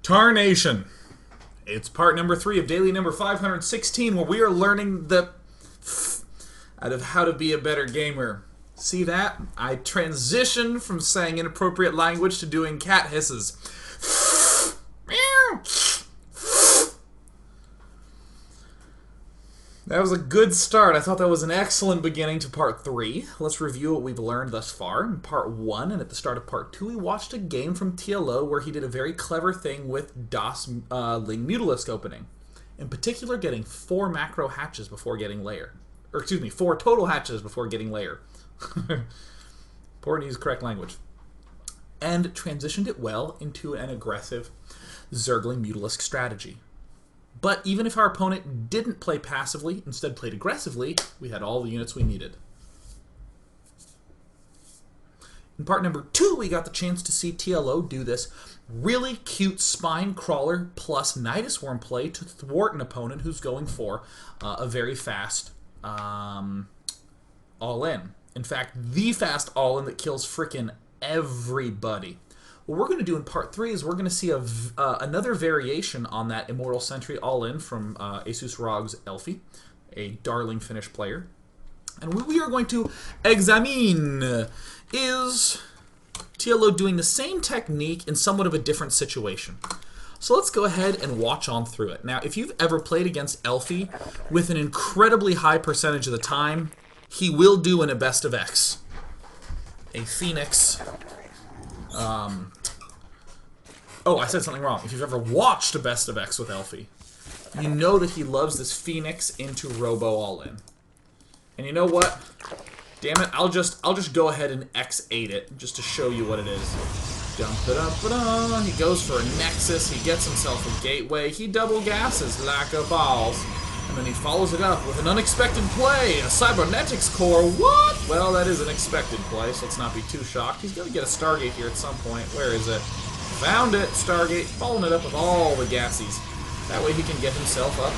Tarnation. It's part number 3 of daily number 516, where we are learning the out of how to be a better gamer. See that? I transitioned from saying inappropriate language to doing cat hisses. That was a good start. I thought that was an excellent beginning to part 3. Let's review what we've learned thus far. In part 1 and at the start of part 2, we watched a game from TLO where he did a very clever thing with DOS Ling Mutalisk opening. In particular, getting 4 macro hatches before getting layer. Or excuse me, 4 total hatches before getting layer. Important to use correct language. And transitioned it well into an aggressive Zerg Mutalisk strategy. But even if our opponent didn't play passively, instead played aggressively, we had all the units we needed. In part number 2, we got the chance to see TLO do this really cute Spine Crawler plus Nidus Worm play to thwart an opponent who's going for a very fast all-in. In fact, the fast all-in that kills frickin' everybody. What we're going to do in part 3 is we're going to see another variation on that immortal sentry all-in from ASUS ROG's Elfie, a darling Finnish player. And what we are going to examine is TLO doing the same technique in somewhat of a different situation. So let's go ahead and watch on through it. Now, if you've ever played against Elfie, with an incredibly high percentage of the time, he will do in a best of X. A Phoenix... Oh, I said something wrong. If you've ever watched a Best of X with Elfie, you know that he loves this Phoenix into Robo all-in. And you know what? Damn it, I'll just go ahead and X8 it, just to show you what it is. Dum-da-da-da-da. He goes for a Nexus, he gets himself a Gateway, he double gasses like a balls, and then he follows it up with an unexpected play, a Cybernetics Core. What? Well, that is an expected play, so let's not be too shocked. He's going to get a Stargate here at some point. Where is it? Found it, Stargate, following it up with all the gassies. That way he can get himself up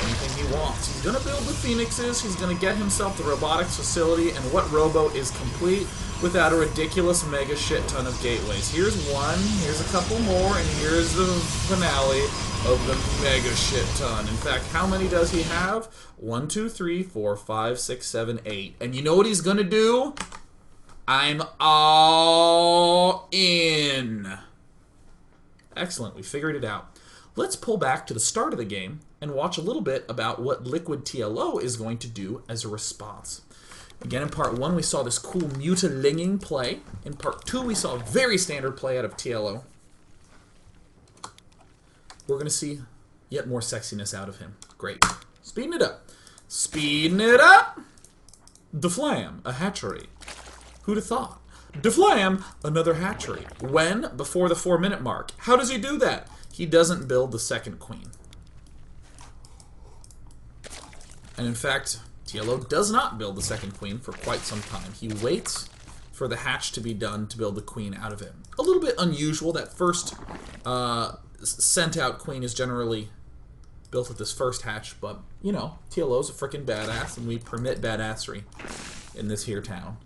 anything he wants. He's going to build the Phoenixes, he's going to get himself the robotics facility, and what Robo is complete without a ridiculous mega shit ton of gateways. Here's one, here's a couple more, and here's the finale of the mega shit ton. In fact, how many does he have? 1, 2, 3, 4, 5, 6, 7, 8. And you know what he's going to do? I'm all in. Excellent, we figured it out. Let's pull back to the start of the game and watch a little bit about what Liquid TLO is going to do as a response. Again, in part 1, we saw this cool mutalinging play. In part 2, we saw a very standard play out of TLO. We're going to see yet more sexiness out of him. Great. Speeding it up. Speeding it up! Deflam, a hatchery. Who'd have thought? Deflam, another hatchery. When? Before the 4-minute mark. How does he do that? He doesn't build the second queen. And in fact, TLO does not build the second queen for quite some time. He waits for the hatch to be done to build the queen out of it. A little bit unusual. That first sent out queen is generally built at this first hatch, but, you know, TLO's a freaking badass, and we permit badassery in this here town.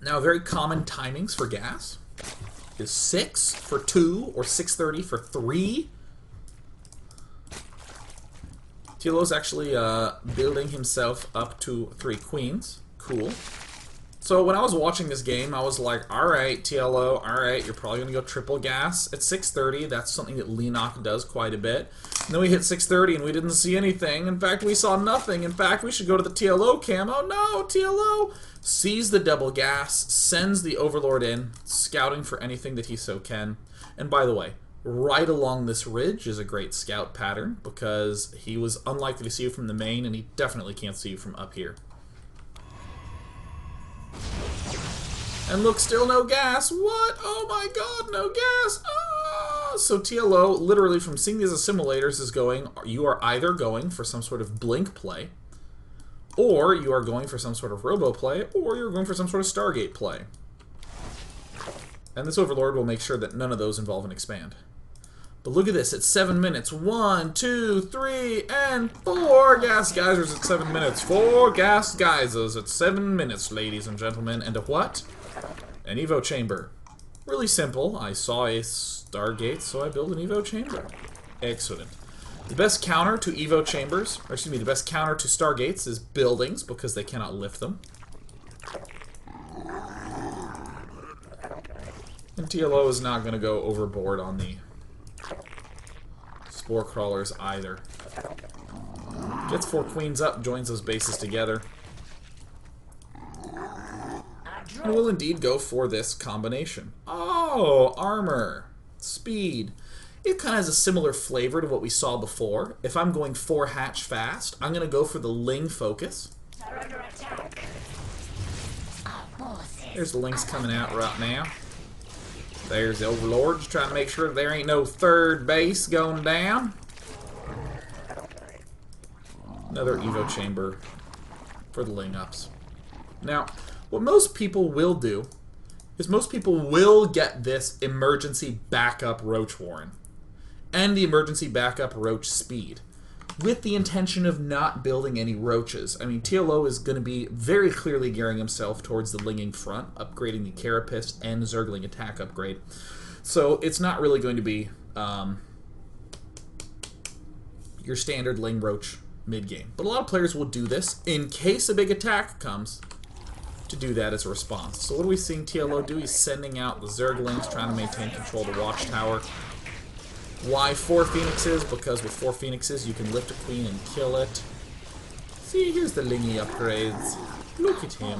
Now, very common timings for gas is 6 for 2 or 6:30 for 3. TLO's actually building himself up to 3 queens. Cool. So when I was watching this game, I was like, alright, TLO, alright, you're probably going to go triple gas at 6:30. That's something that Lenok does quite a bit. And then we hit 6:30 and we didn't see anything. In fact, we saw nothing. In fact, we should go to the TLO cam. Oh no, TLO sees the double gas, sends the Overlord in, scouting for anything that he so can. And by the way, right along this ridge is a great scout pattern, because he was unlikely to see you from the main, and he definitely can't see you from up here. And look, still no gas. What? Oh my god, no gas. Ah! So TLO, literally from seeing these assimilators, is going, you are either going for some sort of blink play, or you are going for some sort of robo play, or you're going for some sort of Stargate play. And this Overlord will make sure that none of those involve an expand. But look at this, it's 7 minutes. 1, 2, 3, and 4 gas geysers at 7 minutes. 4 gas geysers at 7 minutes, ladies and gentlemen. And a what? An Evo chamber. Really simple. I saw a Stargate, so I built an Evo chamber. Excellent. The best counter to Evo chambers, or excuse me, the best counter to Stargates is buildings, because they cannot lift them. And TLO is not going to go overboard on the Spore Crawlers either. Gets 4 queens up, joins those bases together. And will indeed go for this combination. Oh, armor, speed. It kind of has a similar flavor to what we saw before. If I'm going 4 hatch fast, I'm going to go for the Ling focus. There's the Lings coming out right now. There's the Overlord, just trying to make sure there ain't no third base going down. Another Evo chamber for the Ling ups. Now, what most people will do is most people will get this emergency backup Roach Warren and the emergency backup Roach Speed with the intention of not building any Roaches. I mean, TLO is going to be very clearly gearing himself towards the Linging front, upgrading the Carapace and Zergling attack upgrade. So it's not really going to be your standard Ling Roach mid-game. But a lot of players will do this in case a big attack comes, to do that as a response. So what are we seeing TLO do? He's sending out the Zerglings, trying to maintain control of the Watchtower. Why 4 Phoenixes? Because with 4 Phoenixes you can lift a queen and kill it. See, here's the Lingy upgrades. Look at him.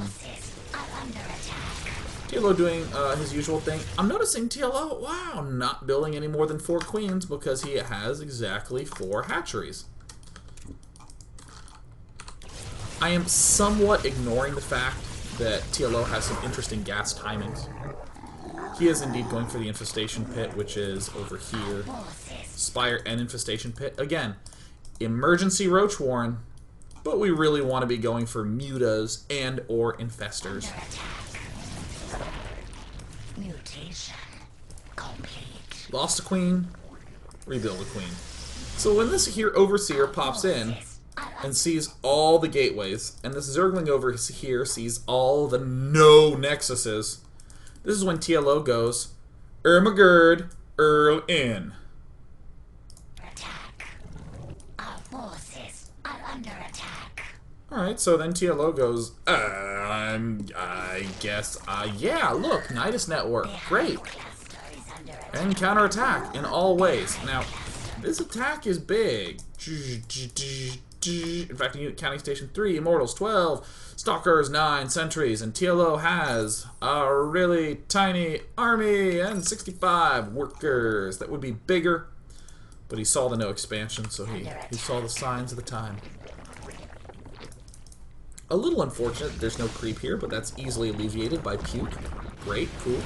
TLO doing his usual thing. I'm noticing TLO, wow, not building any more than 4 queens because he has exactly 4 hatcheries. I am somewhat ignoring the fact that TLO has some interesting gas timings. He is indeed going for the Infestation Pit, which is over here. Spire and Infestation Pit. Again, emergency Roach Warren, but we really want to be going for mutas and or infestors. Mutation complete. Lost a queen, rebuild a queen. So when this here Overseer pops in and sees all the gateways, and this Zergling over here sees all the no nexuses, this is when TLO goes, Ermagerd, Earl in. Attack. Our forces are under attack. Alright, so then TLO goes, I guess, yeah, look, Nidus Network, great. And counterattack in all ways. Now, this attack is big. In fact, counting station 3, Immortals 12, Stalkers 9, Sentries, and TLO has a really tiny army and 65 workers. That would be bigger, but he saw the no expansion, so he saw the signs of the time. A little unfortunate that there's no creep here, but that's easily alleviated by Puke. Great, cool.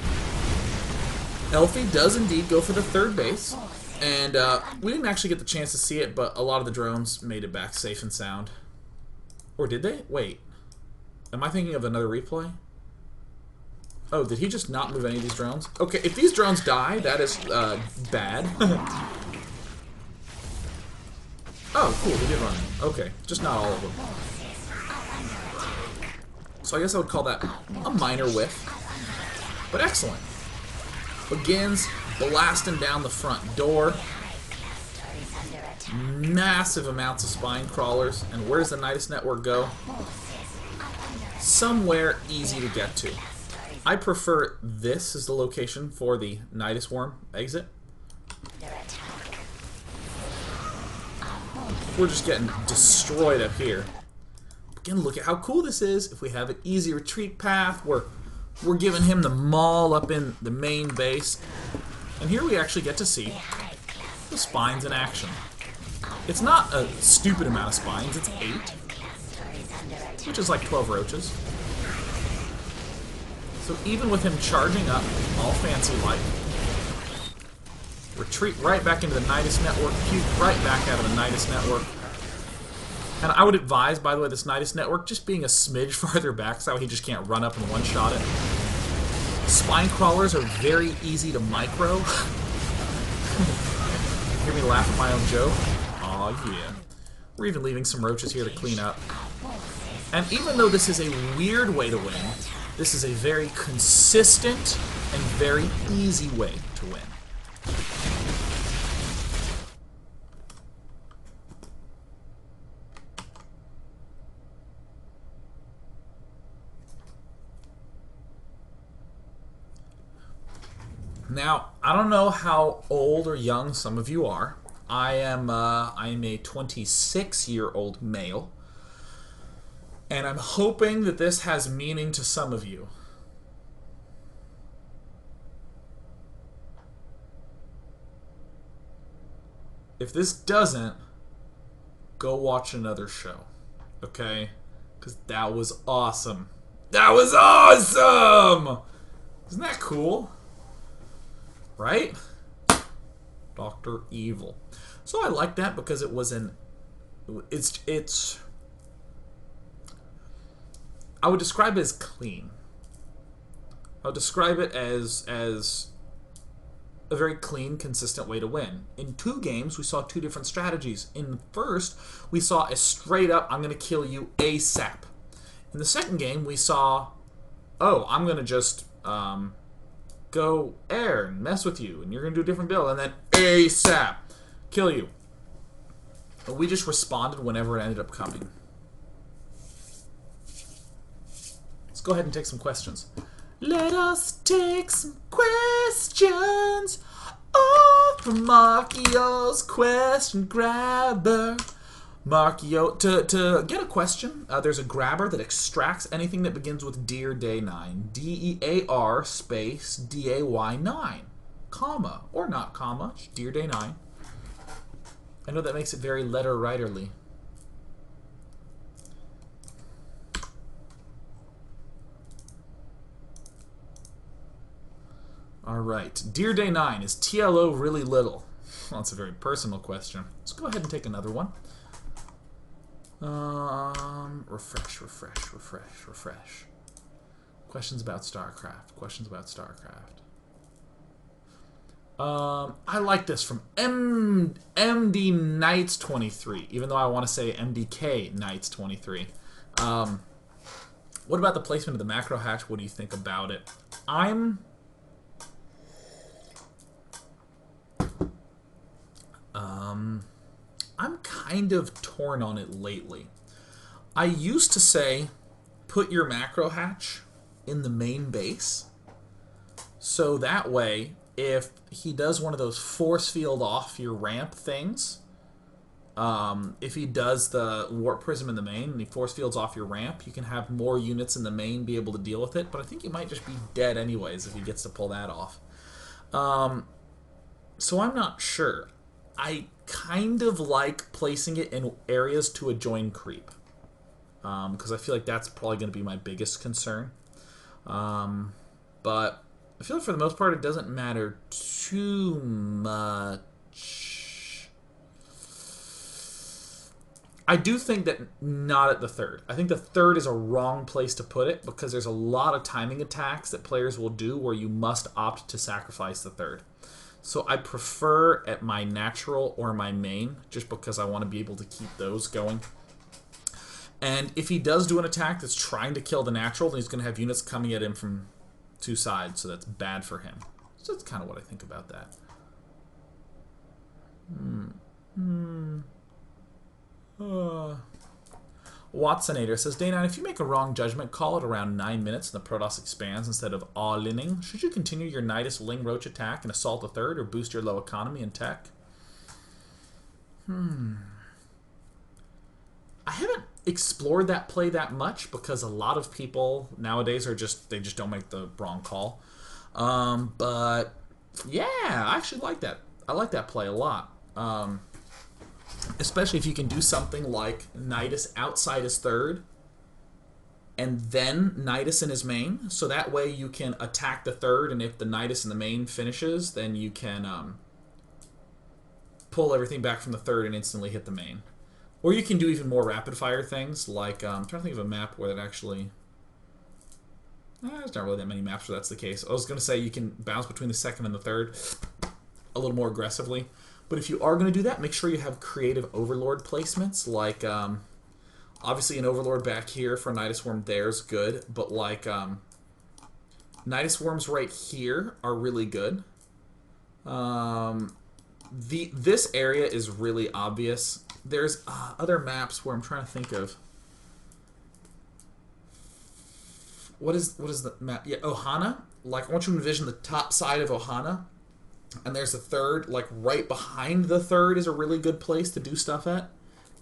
Elfie does indeed go for the 3rd base. And we didn't actually get the chance to see it, but a lot of the drones made it back safe and sound. Or did they? Wait. Am I thinking of another replay? Oh, did he just not move any of these drones? Okay, if these drones die, that is bad. Oh, cool, they did run. Okay, just not all of them. So I guess I would call that a minor whiff. But excellent. Begins blasting down the front door. Massive amounts of spine crawlers. And where does the Nidus Network go? Somewhere easy to get to. I prefer this as the location for the Nidus Worm exit. We're just getting destroyed up here. Again, look at how cool this is. If we have an easy retreat path, we're giving him the maul up in the main base. And here we actually get to see the spines in action. It's not a stupid amount of spines, it's 8. Which is like 12 roaches. So even with him charging up, all fancy-like, retreat right back into the Nidus Network, puke right back out of the Nidus Network. And I would advise, by the way, this Nidus Network just being a smidge farther back so he just can't run up and one-shot it. Spine crawlers are very easy to micro. Hear me laugh at my own joke? Aw, yeah. We're even leaving some roaches here to clean up. And even though this is a weird way to win, This is a very consistent and very easy way to win. Now, I don't know how old or young some of you are. I am a 26-year-old male, and I'm hoping that this has meaning to some of you. If this doesn't, go watch another show, okay? Because that was awesome. That was awesome! Isn't that cool? Right? Dr. Evil. So I like that because it was it's I would describe it as clean. I would describe it as a very clean, consistent way to win. In 2 games, we saw 2 different strategies. In the first, we saw a straight up, I'm going to kill you ASAP. In the second game, we saw, oh, I'm going to just go air and mess with you, and you're going to do a different build, and then ASAP, kill you. But we just responded whenever it ended up coming. Let's go ahead and take some questions. Let us take some questions. Oh, from Markio's question grabber. Markio, to get a question, there's a grabber that extracts anything that begins with Dear Day 9. DEAR space DAY 9. Comma, or not comma, Dear Day 9. I know that makes it very letter writerly. Alright, Dear Day 9, is TLO really little? Well, that's a very personal question. Let's go ahead and take another one. Refresh. Questions about StarCraft. I like this from MD Knights 23, even though I want to say MDK Knights 23. What about the placement of the macro hatch? What do you think about it? I'm kind of torn on it lately. I used to say, put your macro hatch in the main base, so that way, if he does one of those force field off your ramp things, if he does the warp prism in the main and he force fields off your ramp, you can have more units in the main be able to deal with it, but I think you might just be dead anyways if he gets to pull that off. So I'm not sure. I kind of like placing it in areas to adjoin creep, because I feel like that's probably going to be my biggest concern. But I feel like for the most part it doesn't matter too much. I do think that not at the third. I think the third is a wrong place to put it because there's a lot of timing attacks that players will do where you must opt to sacrifice the third. So I prefer at my natural or my main, just because I want to be able to keep those going. And if he does do an attack that's trying to kill the natural, then he's going to have units coming at him from 2 sides, so that's bad for him. So that's kind of what I think about that. Watsonator says, Day 9, if you make a wrong judgment call at around 9 minutes and the Protoss expands instead of all-inning, should you continue your Nidus Ling Roach attack and assault a third or boost your low economy and tech? I haven't explored that play that much because a lot of people nowadays are they just don't make the wrong call. But yeah, I actually like that. I like that play a lot. Especially if you can do something like Nidus outside his third and then Nidus in his main, so that way you can attack the third, and if the Nidus in the main finishes, then you can pull everything back from the third and instantly hit the main. Or you can do even more rapid fire things, like I'm trying to think of a map where that actually... there's not really that many maps where that's the case. I was going to say you can bounce between the second and the third a little more aggressively. But if you are going to do that, make sure you have creative Overlord placements. Like, obviously an Overlord back here for Nidus Worm there is good. But like, Nidus Worms right here are really good. This area is really obvious. There's other maps where I'm trying to think of. What is the map? Yeah, Ohana. Like, I want you to envision the top side of Ohana. And there's a third, like, right behind the third is a really good place to do stuff at.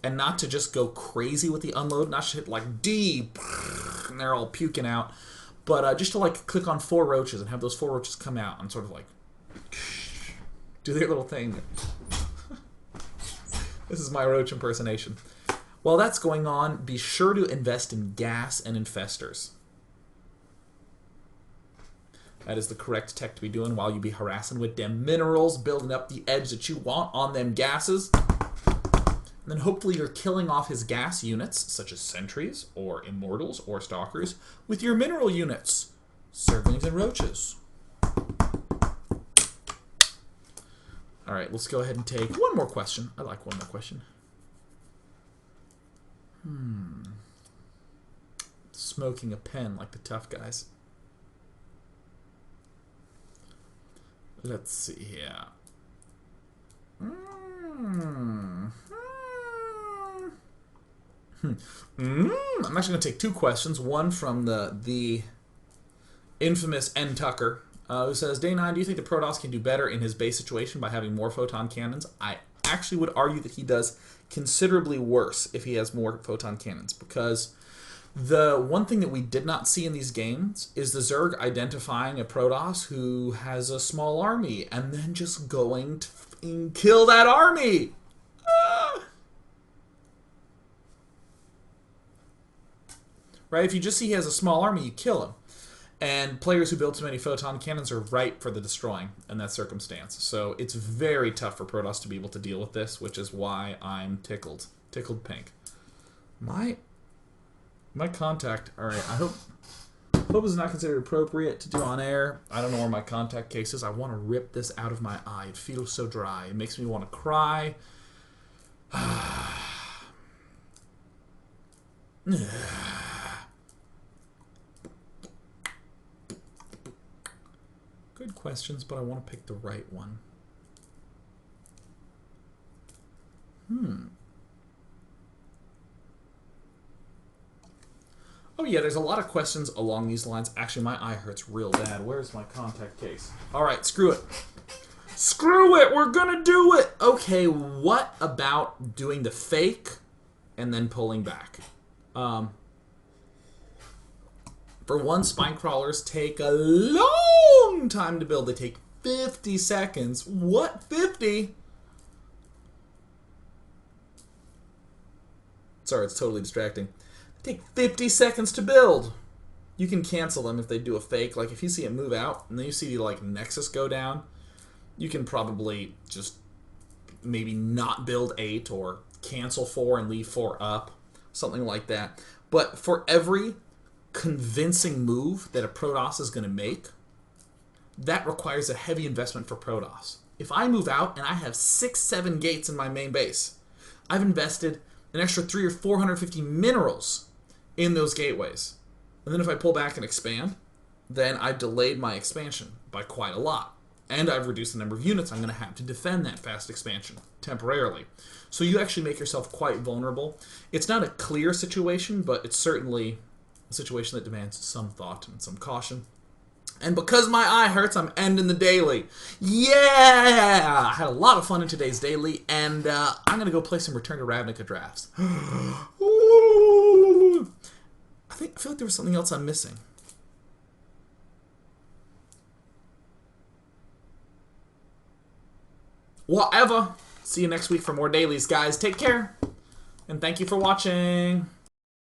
And not to just go crazy with the unload. Not to hit, like, D. And they're all puking out. But just to, like, click on 4 roaches and have those 4 roaches come out and sort of, like, do their little thing. This is my roach impersonation. While that's going on, be sure to invest in gas and infestors. That is the correct tech to be doing while you be harassing with them minerals, building up the edge that you want on them gases. And then hopefully you're killing off his gas units, such as sentries, or immortals, or stalkers, with your mineral units, zerglings and roaches. Alright, let's go ahead and take one more question. I like one more question. Smoking a pen like the tough guys. Let's see here. I'm actually going to take 2 questions. One from the infamous N. Tucker, who says, Day 9, do you think the Protoss can do better in his base situation by having more photon cannons? I actually would argue that he does considerably worse if he has more photon cannons, because the one thing that we did not see in these games is the Zerg identifying a Protoss who has a small army and then just going to kill that army. Right? If you just see he has a small army, you kill him. And players who build too many photon cannons are ripe for the destroying in that circumstance. So it's very tough for Protoss to be able to deal with this, which is why I'm tickled. Tickled pink. My contact, alright, I hope it's not considered appropriate to do on air. I don't know where my contact case is. I want to rip this out of my eye. It feels so dry. It makes me want to cry. Good questions, but I want to pick the right one. Oh yeah, there's a lot of questions along these lines. Actually, my eye hurts real bad. Where's my contact case? Alright, screw it. Screw it! We're gonna do it! Okay, what about doing the fake and then pulling back? For one, spine crawlers take a long time to build. They take 50 seconds. What? 50? Sorry, it's totally distracting. They take 50 seconds to build. You can cancel them if they do a fake. Like, if you see it move out, and then you see, like, Nexus go down, you can probably just maybe not build 8 or cancel 4 and leave 4 up. Something like that. But for every convincing move that a Protoss is going to make, that requires a heavy investment for Protoss. If I move out and I have 6-7 gates in my main base, I've invested an extra 300 or 450 minerals in those gateways. And then if I pull back and expand, then I've delayed my expansion by quite a lot. And I've reduced the number of units I'm going to have to defend that fast expansion temporarily. So you actually make yourself quite vulnerable. It's not a clear situation, but it's certainly a situation that demands some thought and some caution. And because my eye hurts, I'm ending the daily. Yeah! I had a lot of fun in today's daily, and I'm going to go play some Return to Ravnica drafts. I feel like there was something else I'm missing. Whatever. See you next week for more dailies, guys. Take care. And thank you for watching.